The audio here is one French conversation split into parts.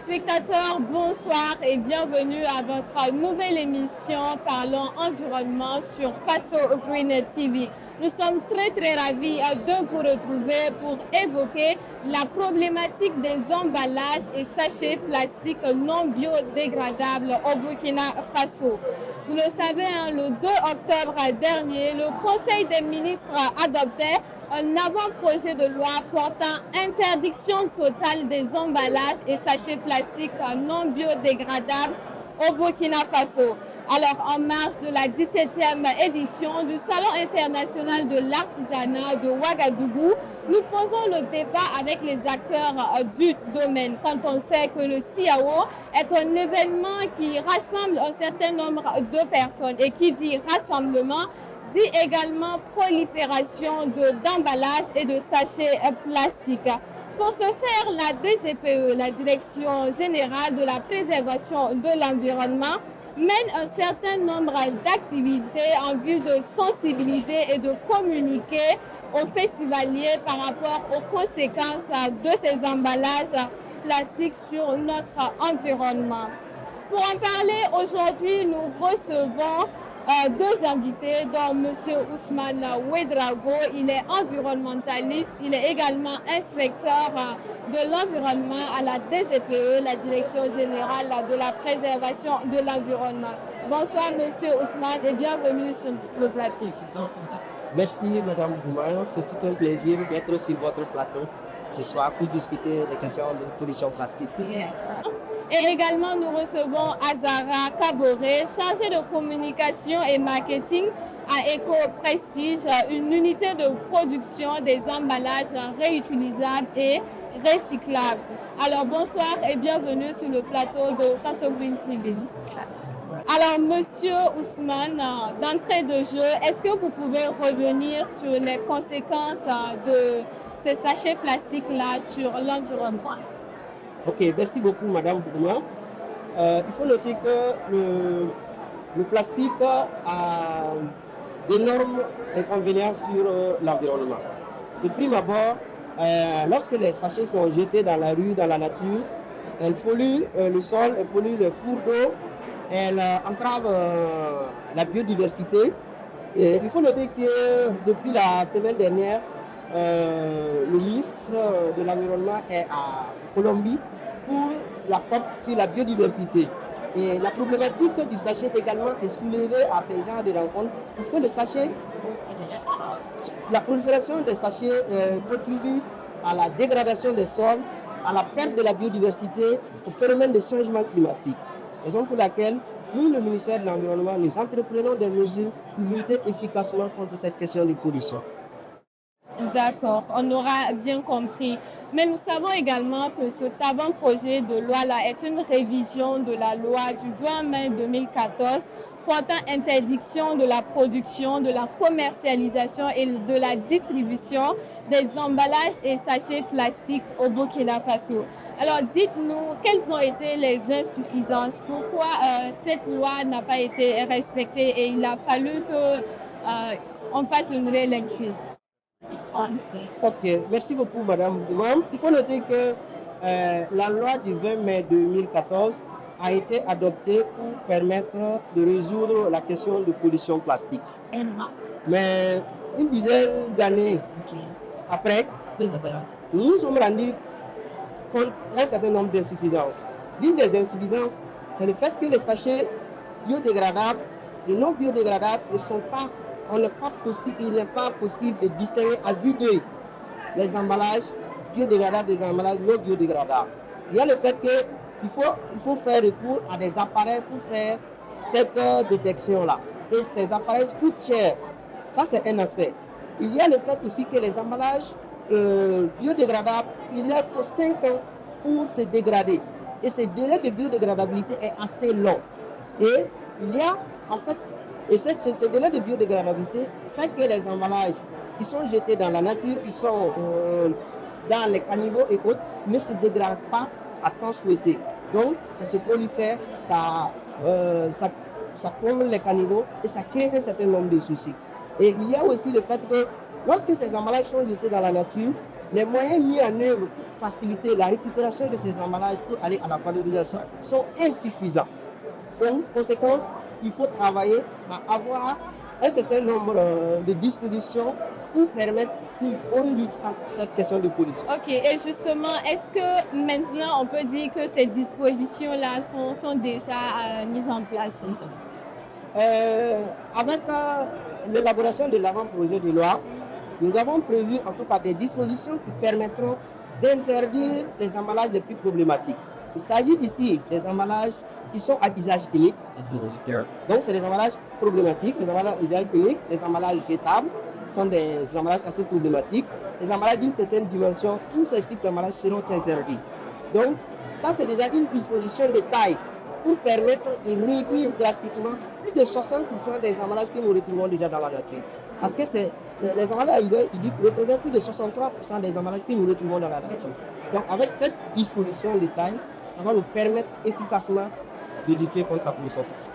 Téléspectateurs, bonsoir et bienvenue à votre nouvelle émission Parlons Environnement sur Faso Green TV. Nous sommes très ravis de vous retrouver pour évoquer la problématique des emballages et sachets plastiques non biodégradables au Burkina Faso. Vous le savez, le 2 octobre dernier, le Conseil des ministres adoptait un avant-projet de loi portant interdiction totale des emballages et sachets plastiques non biodégradables au Burkina Faso. Alors, en marge de la 17e édition du Salon international de l'artisanat de Ouagadougou, nous posons le débat avec les acteurs du domaine. Quand on sait que le CIAO est un événement qui rassemble un certain nombre de personnes et qui dit rassemblement, dit également prolifération d'emballages et de sachets plastiques. Pour ce faire, la DGPE, la Direction générale de la préservation de l'environnement, mène un certain nombre d'activités en vue de sensibiliser et de communiquer aux festivaliers par rapport aux conséquences de ces emballages plastiques sur notre environnement. Pour en parler, aujourd'hui, nous recevons deux invités, dont M. Ousmane Ouedraogo. Il est environnementaliste, il est également inspecteur de l'environnement à la DGPE, la Direction générale de la préservation de l'environnement. Bonsoir M. Ousmane et bienvenue sur le plateau. Merci Mme Goumar, c'est tout un plaisir d'être sur votre plateau ce soir pour discuter des questions de pollution plastique. Et également, nous recevons Azara Kaboré, chargée de communication et marketing à Eco Prestige, une unité de production des emballages réutilisables et recyclables. Alors, bonsoir et bienvenue sur le plateau de Faso Green TV. Alors, Monsieur Ousmane, d'entrée de jeu, est-ce que vous pouvez revenir sur les conséquences de ces sachets plastiques-là sur l'environnement? Ok, merci beaucoup Madame Bourma. Il faut noter que le plastique a d'énormes inconvénients sur l'environnement. De prime abord, lorsque les sachets sont jetés dans la rue, dans la nature, elles polluent le sol, elles polluent les cours d'eau, elles entravent la biodiversité. Et il faut noter que depuis la semaine dernière, le ministre de l'Environnement est à Colombie pour la COP sur la biodiversité. Et la problématique du sachet également est soulevée à ces genres de rencontres, parce que la prolifération des sachets contribue à la dégradation des sols, à la perte de la biodiversité, au phénomène de changement climatique. Raison pour laquelle nous, le ministère de l'Environnement, nous entreprenons des mesures pour lutter efficacement contre cette question de pollution. D'accord, on aura bien compris. Mais nous savons également que cet avant-projet de loi-là est une révision de la loi du 20 mai 2014 portant interdiction de la production, de la commercialisation et de la distribution des emballages et sachets plastiques au Burkina Faso. Alors dites-nous, quelles ont été les insuffisances? Pourquoi cette loi n'a pas été respectée et il a fallu qu'on fasse une réélecture? Ok, merci beaucoup Madame Boumam. Il faut noter que la loi du 20 mai 2014 a été adoptée pour permettre de résoudre la question de pollution plastique. Mais une dizaine d'années après, nous nous sommes rendus compte d'un certain nombre d'insuffisances. L'une des insuffisances, c'est le fait que les sachets biodégradables et non biodégradables ne sont pas il n'est pas possible de distinguer à vue d'œil les emballages biodégradables des emballages non biodégradables. Il y a le fait qu'il faut faire recours à des appareils pour faire cette détection-là. Et ces appareils coûtent cher. Ça, c'est un aspect. Il y a le fait aussi que les emballages biodégradables, il leur faut 5 ans pour se dégrader. Et ce délai de biodégradabilité est assez long. Et il y a, en fait, et ce délai de biodégradabilité fait que les emballages qui sont jetés dans la nature, qui sont dans les caniveaux et autres, ne se dégradent pas à temps souhaité. Donc, ça se prolifère, ça comble les caniveaux et ça crée un certain nombre de soucis. Et il y a aussi le fait que lorsque ces emballages sont jetés dans la nature, Les moyens mis en œuvre pour faciliter la récupération de ces emballages pour aller à la valorisation sont insuffisants. Donc, conséquence, il faut travailler à avoir un certain nombre de dispositions pour permettre une bonne lutte contre cette question de pollution. Ok, et justement, est-ce que maintenant on peut dire que ces dispositions-là sont déjà mises en place? Avec l'élaboration de l'avant-projet de loi, nous avons prévu en tout cas des dispositions qui permettront d'interdire les emballages les plus problématiques. Il s'agit ici des emballages qui sont à usage unique. Donc, c'est des emballages problématiques, les emballages à usage unique, les emballages jetables sont des emballages assez problématiques. Les emballages d'une certaine dimension, tous ces types d'emballages seront interdits. Donc, ça, c'est déjà une disposition de taille pour permettre de réduire drastiquement plus de 60% des emballages que nous retrouvons déjà dans la nature. Parce que les emballages ils représentent plus de 63% des emballages que nous retrouvons dans la nature. Donc, avec cette disposition de taille, ça va nous permettre efficacement de lutter contre la pollution plastique.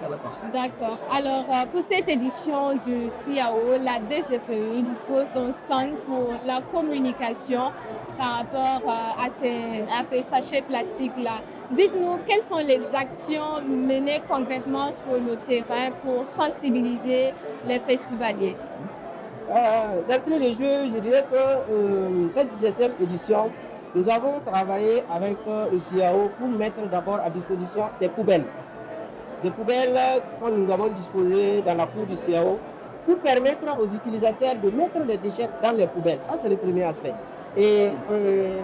D'accord. Alors, pour cette édition du CIAO, la DGPU dispose d'un stand pour la communication par rapport à ces sachets plastiques-là. Dites-nous, quelles sont les actions menées concrètement sur le terrain pour sensibiliser les festivaliers? D'entrée de jeu, je dirais que cette 17e édition, nous avons travaillé avec le CIAO pour mettre d'abord à disposition des poubelles. Des poubelles que nous avons disposées dans la cour du CIAO pour permettre aux utilisateurs de mettre les déchets dans les poubelles. Ça, c'est le premier aspect. Et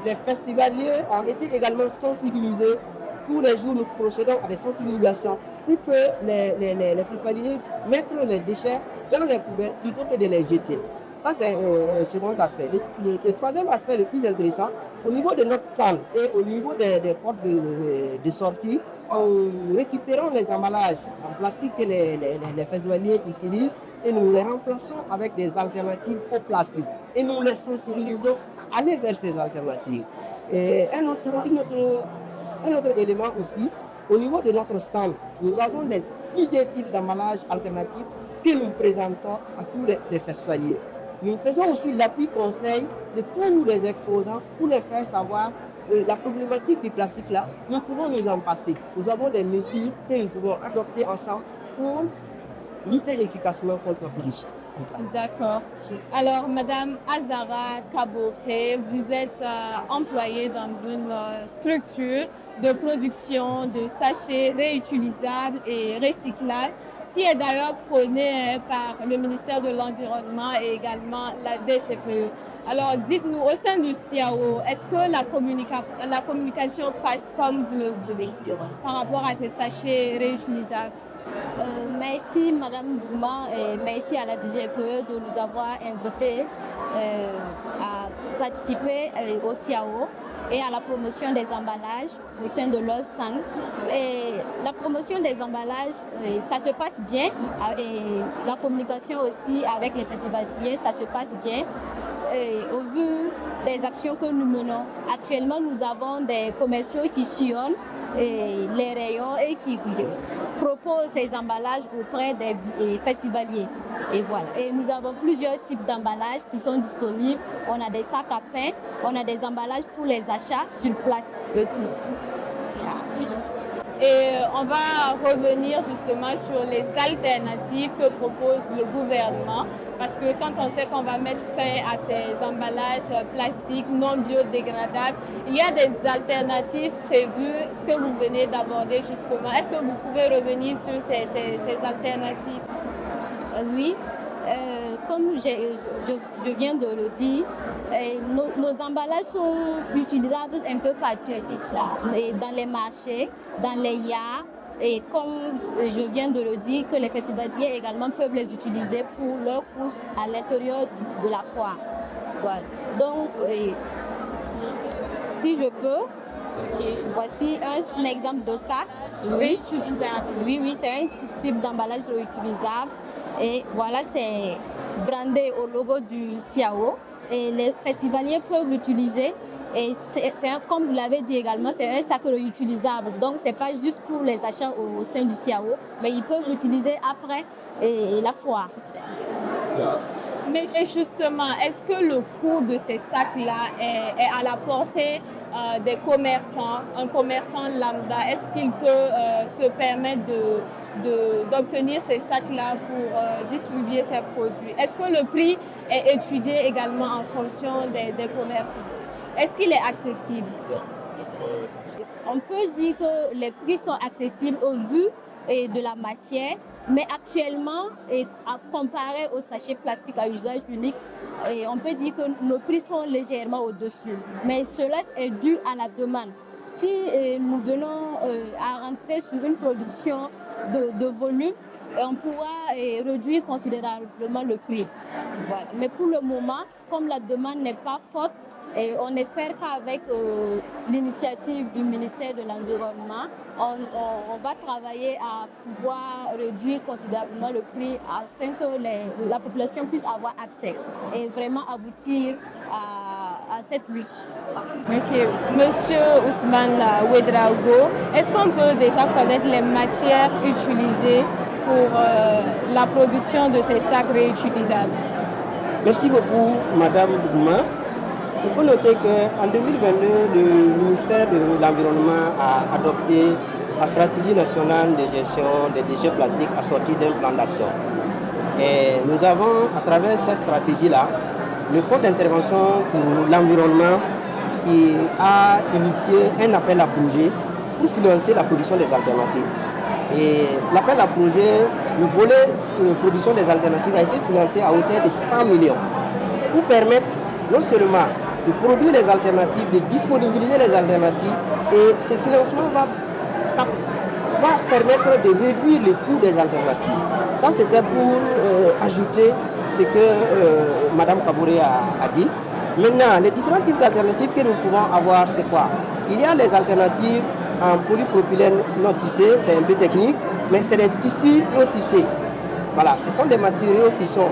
les festivaliers ont été également sensibilisés. Tous les jours, nous procédons à des sensibilisations pour que les festivaliers mettent les déchets dans les poubelles plutôt que de les jeter. Ça, c'est un second aspect. Le troisième aspect le plus intéressant, au niveau de notre stand et au niveau des portes de sortie, nous récupérons les emballages en plastique que les festivaliers utilisent et nous les remplaçons avec des alternatives au plastique. Et nous les sensibilisons à aller vers ces alternatives. Et un autre élément aussi, au niveau de notre stand, nous avons plusieurs types d'emballages alternatifs que nous présentons à tous les festivaliers. Nous faisons aussi l'appui conseil de tous les exposants pour les faire savoir la problématique du plastique là. Nous pouvons nous en passer. Nous avons des mesures que nous pouvons adopter ensemble pour lutter efficacement contre la pollution. D'accord. Alors, Madame Azara Kabouré, vous êtes employée dans une structure de production de sachets réutilisables et recyclables, qui est d'ailleurs prônée par le ministère de l'Environnement et également la DGPU. Alors, dites-nous, au sein du CIAO, est-ce que la communication passe comme vous le voulez par rapport à ces sachets réutilisables? Merci Madame Bouma et merci à la DGPE de nous avoir invités à participer au CIAO et à la promotion des emballages au sein de leur stand. Et la promotion des emballages, ça se passe bien et la communication aussi avec les festivaliers, ça se passe bien. Et au vu des actions que nous menons, actuellement nous avons des commerciaux qui sillonnent les rayons et qui proposent ces emballages auprès des festivaliers. Et voilà. Et nous avons plusieurs types d'emballages qui sont disponibles. On a des sacs à pain, on a des emballages pour les achats sur place et tout. Et on va revenir justement sur les alternatives que propose le gouvernement, parce que quand on sait qu'on va mettre fin à ces emballages plastiques non biodégradables, il y a des alternatives prévues, ce que vous venez d'aborder justement. Est-ce que vous pouvez revenir sur ces alternatives? Oui. Comme je viens de le dire, nos emballages sont utilisables un peu partout, dans les marchés, dans les yards, et comme je viens de le dire, que les festivaliers également peuvent les utiliser pour leurs courses à l'intérieur de la foire. Voilà. Donc, si je peux, voici un exemple de sac. Oui, c'est un type d'emballage réutilisable. Et voilà, c'est brandé au logo du CIAO et les festivaliers peuvent l'utiliser. Et comme vous l'avez dit également, c'est un sac réutilisable. Donc, ce n'est pas juste pour les achats au sein du CIAO, mais ils peuvent l'utiliser après la foire. Mais justement, est-ce que le coût de ces sacs-là est à la portée des commerçants, un commerçant lambda? Est-ce qu'il peut se permettre d'obtenir ces sacs-là pour distribuer ses produits? Est-ce que le prix est étudié également en fonction des commerçants? Est-ce qu'il est accessible? On peut dire que les prix sont accessibles au vu de la matière, mais actuellement, comparé aux sachets plastiques à usage unique, on peut dire que nos prix sont légèrement au-dessus. Mais cela est dû à la demande. Si nous venons à rentrer sur une production de volume, on pourra réduire considérablement le prix. Voilà. Mais pour le moment, comme la demande n'est pas forte, on espère qu'avec l'initiative du ministère de l'Environnement, on va travailler à pouvoir réduire considérablement le prix afin que la population puisse avoir accès et vraiment aboutir à cette lutte. Ok. Monsieur Ousmane Ouedraogo, est-ce qu'on peut déjà connaître les matières utilisées pour la production de ces sacs réutilisables? Merci beaucoup, Madame Gouma. Il faut noter qu'en 2022, le ministère de l'Environnement a adopté la stratégie nationale de gestion des déchets plastiques assortie d'un plan d'action. Et nous avons, à travers cette stratégie-là, le Fonds d'intervention pour l'environnement qui a initié un appel à projet pour financer la production des alternatives. Et l'appel à projet, le volet de production des alternatives a été financé à hauteur de 100 millions pour permettre non seulement de produire les alternatives, de disponibiliser les alternatives, et ce financement va permettre de réduire les coûts des alternatives. Ça, c'était pour ajouter ce que Mme Kabouré a dit. Maintenant, les différents types d'alternatives que nous pouvons avoir, c'est quoi? Il y a les alternatives en polypropylène non tissé, c'est un peu technique, mais c'est des tissus non tissés. Voilà, ce sont des matériaux qui sont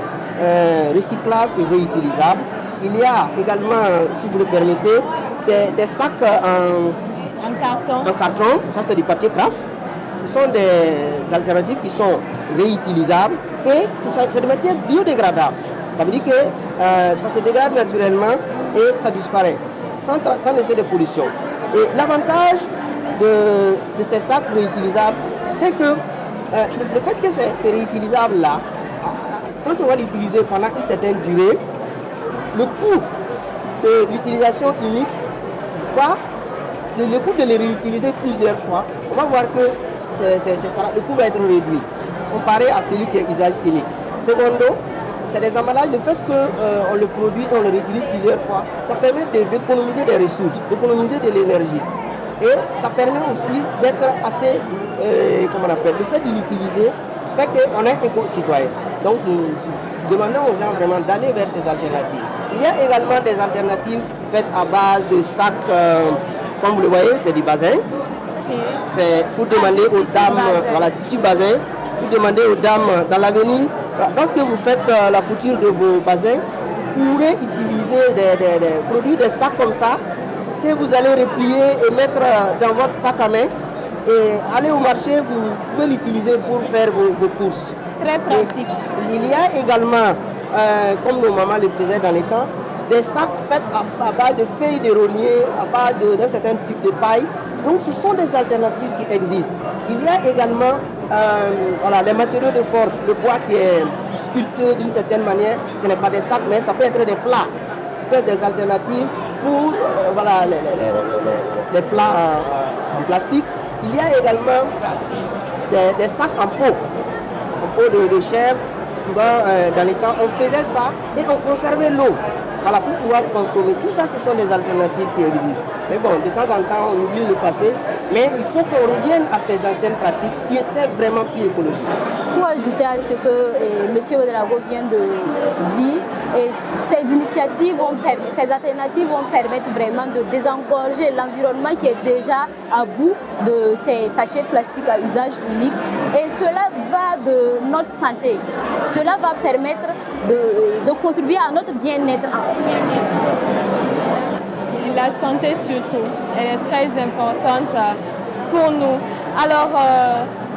recyclables et réutilisables. Il y a également, si vous le permettez, des sacs en carton. Ça, c'est du papier craft. Ce sont des alternatives qui sont réutilisables et c'est des matières biodégradables. Ça veut dire que ça se dégrade naturellement et ça disparaît sans laisser de pollution. Et l'avantage de ces sacs réutilisables, c'est que le fait que c'est réutilisable là, quand on va l'utiliser pendant une certaine durée, le coût de l'utilisation unique le coût de les réutiliser plusieurs fois, on va voir que le coût va être réduit comparé à celui qui est usage unique. Secondo, c'est des emballages, le fait qu'on le produit, on le réutilise plusieurs fois, ça permet d'économiser des ressources, d'économiser de l'énergie. Et ça permet aussi d'être assez, le fait de l'utiliser fait qu'on est éco-citoyen. Donc nous demandons aux gens vraiment d'aller vers ces alternatives. Il y a également des alternatives faites à base de sacs, comme vous le voyez, c'est du bazin. Okay. C'est pour demander aux dames, voilà, tissu bazin, pour demander aux dames dans l'avenir, lorsque vous faites la couture de vos bazins, vous pourrez utiliser produire des sacs comme ça, que vous allez replier et mettre dans votre sac à main. Et aller au marché, vous pouvez l'utiliser pour faire vos courses. Très pratique. Et il y a également, comme nos mamans le faisaient dans les temps, des sacs faits à base de feuilles de rognier, à base d'un certain type de paille. Donc ce sont des alternatives qui existent. Il y a également les matériaux de forge, le bois qui est sculpté d'une certaine manière. Ce n'est pas des sacs, mais ça peut être des plats. Ça peut être des alternatives pour les plats en plastique. Il y a également des sacs en peau de chèvre. Souvent, dans les temps, on faisait ça et on conservait l'eau. Voilà, pour pouvoir consommer. Tout ça, ce sont des alternatives qui existent. Mais bon, de temps en temps, on oublie le passé. Mais il faut qu'on revienne à ces anciennes pratiques qui étaient vraiment plus écologiques. Pour ajouter à ce que M. Ouedraogo vient de dire, ces initiatives ces alternatives vont permettre vraiment de désengorger l'environnement qui est déjà à bout de ces sachets plastiques à usage unique. Et cela va de notre santé. Cela va permettre de contribuer à notre bien-être. La santé surtout, elle est très importante pour nous. Alors,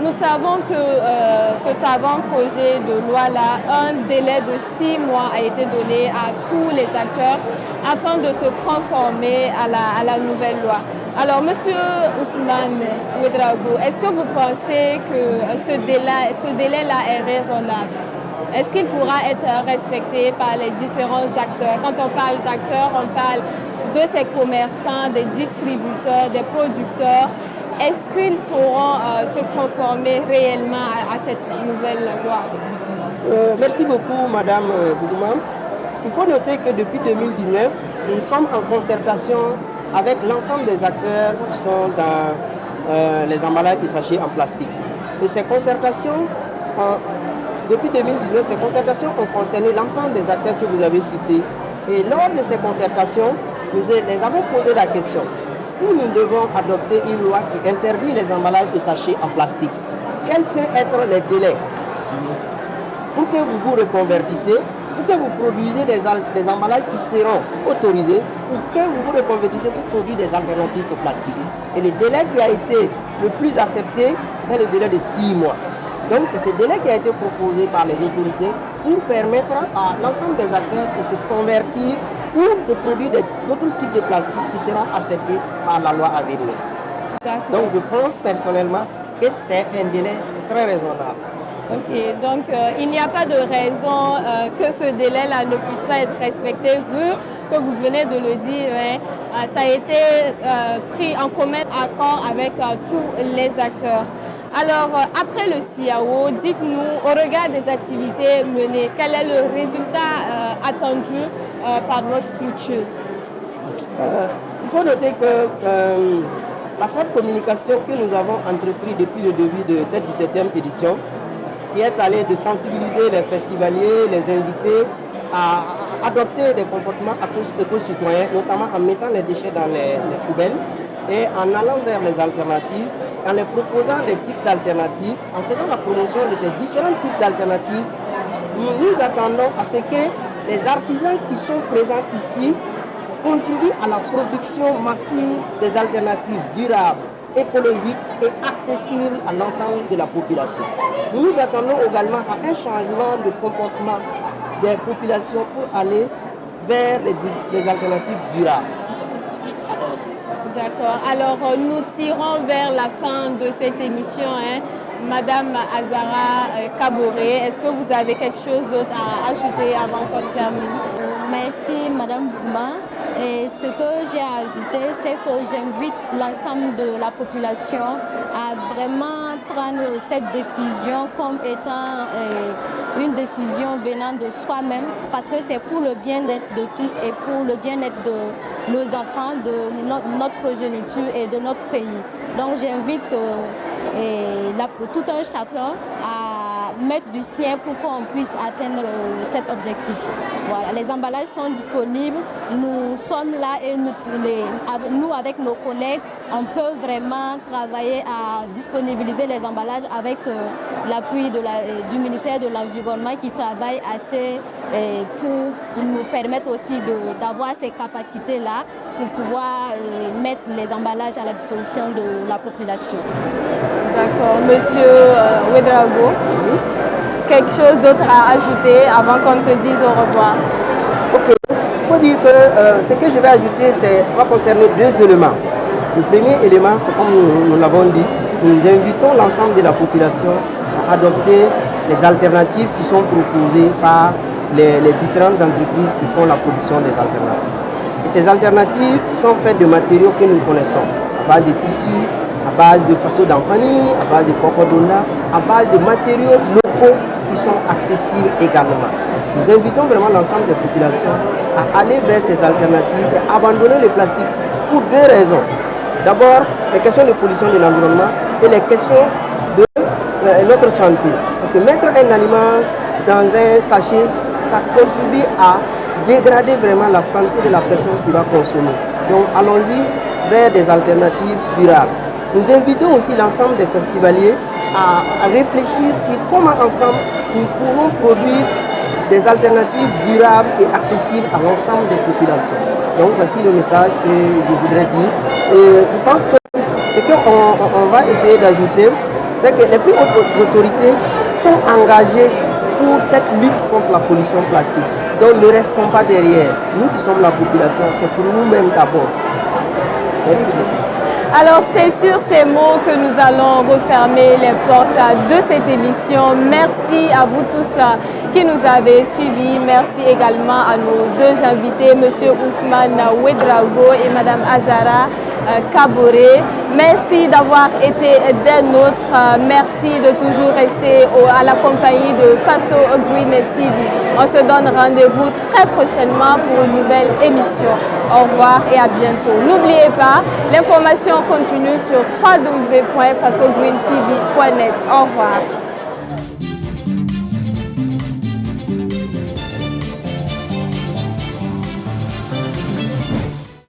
nous savons que cet avant-projet de loi-là, un délai de 6 mois a été donné à tous les acteurs afin de se conformer à la nouvelle loi. Alors, Monsieur Ousmane Ouedraogo, est-ce que vous pensez que ce délai-là est raisonnable? Est-ce qu'il pourra être respecté par les différents acteurs? Quand on parle d'acteurs, on parle de ces commerçants, des distributeurs, des producteurs. Est-ce qu'ils pourront se conformer réellement à cette nouvelle loi? Merci beaucoup, Madame Bougoumam. Il faut noter que depuis 2019, nous sommes en concertation avec l'ensemble des acteurs qui sont dans les emballages et sachets en plastique. Et ces concertations, depuis 2019, ces concertations ont concerné l'ensemble des acteurs que vous avez cités. Et lors de ces concertations, nous les avons posé la question. Si nous devons adopter une loi qui interdit les emballages et sachets en plastique, quels peuvent être les délais pour que vous vous reconvertissez, pour que vous produisez des emballages qui seront autorisés, pour que vous vous reconvertissez pour produire des alternatives au plastique. Et le délai qui a été le plus accepté, c'était le délai de 6 mois. Donc c'est ce délai qui a été proposé par les autorités pour permettre à l'ensemble des acteurs de se convertir ou de produire d'autres types de plastique qui seront acceptés par la loi à venir. Donc je pense personnellement que c'est un délai très raisonnable. Ok, donc il n'y a pas de raison que ce délai-là ne puisse pas être respecté vu que vous venez de le dire, hein, ça a été pris en commun accord avec tous les acteurs. Alors, après le CIAO, dites-nous, au regard des activités menées, quel est le résultat attendu par votre structure? Il faut noter que la forte communication que nous avons entreprise depuis le début de cette 17e édition, qui est allée de sensibiliser les festivaliers, les invités à adopter des comportements éco-citoyens, notamment en mettant les déchets dans les poubelles et en allant vers les alternatives, en les proposant des types d'alternatives, en faisant la promotion de ces différents types d'alternatives. Nous attendons à ce que les artisans qui sont présents ici contribuent à la production massive des alternatives durables, écologiques et accessibles à l'ensemble de la population. Nous attendons également à un changement de comportement des populations pour aller vers les alternatives durables. D'accord. Alors, nous tirons vers la fin de cette émission. Hein. Madame Azara Kaboré, est-ce que vous avez quelque chose d'autre à ajouter avant qu'on termine? Merci, Madame Bouma. Et ce que j'ai à ajouter, c'est que j'invite l'ensemble de la population à vraiment prendre cette décision comme étant une décision venant de soi-même, parce que c'est pour le bien-être de tous et pour le bien-être de nos enfants, de notre progéniture et de notre pays. Donc j'invite tout un chacun à mettre du sien pour qu'on puisse atteindre cet objectif. Voilà, les emballages sont disponibles, nous sommes là et nous avec nos collègues, on peut vraiment travailler à disponibiliser les emballages avec l'appui du ministère de l'Environnement qui travaille assez pour nous permettre aussi d'avoir ces capacités-là pour pouvoir mettre les emballages à la disposition de la population. D'accord. Monsieur Ouedraogo, quelque chose d'autre à ajouter avant qu'on se dise au revoir? Ok, il faut dire que ce que je vais ajouter, ça va concerner 2 éléments. Le premier élément, c'est comme nous l'avons dit, nous invitons l'ensemble de la population à adopter les alternatives qui sont proposées par les différentes entreprises qui font la production des alternatives. Et ces alternatives sont faites de matériaux que nous connaissons, à base de tissus, à base de façon d'enfani, à base de cocodona, à base de matériaux locaux qui sont accessibles également. Nous invitons vraiment l'ensemble des populations à aller vers ces alternatives et abandonner le plastique pour 2 raisons. D'abord, les questions de pollution de l'environnement et les questions de notre santé. Parce que mettre un aliment dans un sachet, ça contribue à dégrader vraiment la santé de la personne qui va consommer. Donc allons-y vers des alternatives durables. Nous invitons aussi l'ensemble des festivaliers à réfléchir sur comment ensemble nous pouvons produire des alternatives durables et accessibles à l'ensemble des populations. Donc voici le message que je voudrais dire. Et je pense que ce qu'on va essayer d'ajouter, c'est que les plus hautes autorités sont engagés pour cette lutte contre la pollution plastique. Donc ne restons pas derrière. Nous qui sommes la population, c'est pour nous-mêmes d'abord. Merci beaucoup. Alors c'est sur ces mots que nous allons refermer les portes de cette émission. Merci à vous tous qui nous avez suivis. Merci également à nos deux invités, M. Ousmane Ouedraogo et Mme Azara Kaboré. Merci d'avoir été des nôtres. Merci de toujours rester à la compagnie de Faso Green TV. On se donne rendez-vous très prochainement pour une nouvelle émission. Au revoir et à bientôt. N'oubliez pas, l'information continue sur www.fasogreen.tv.net. Au revoir.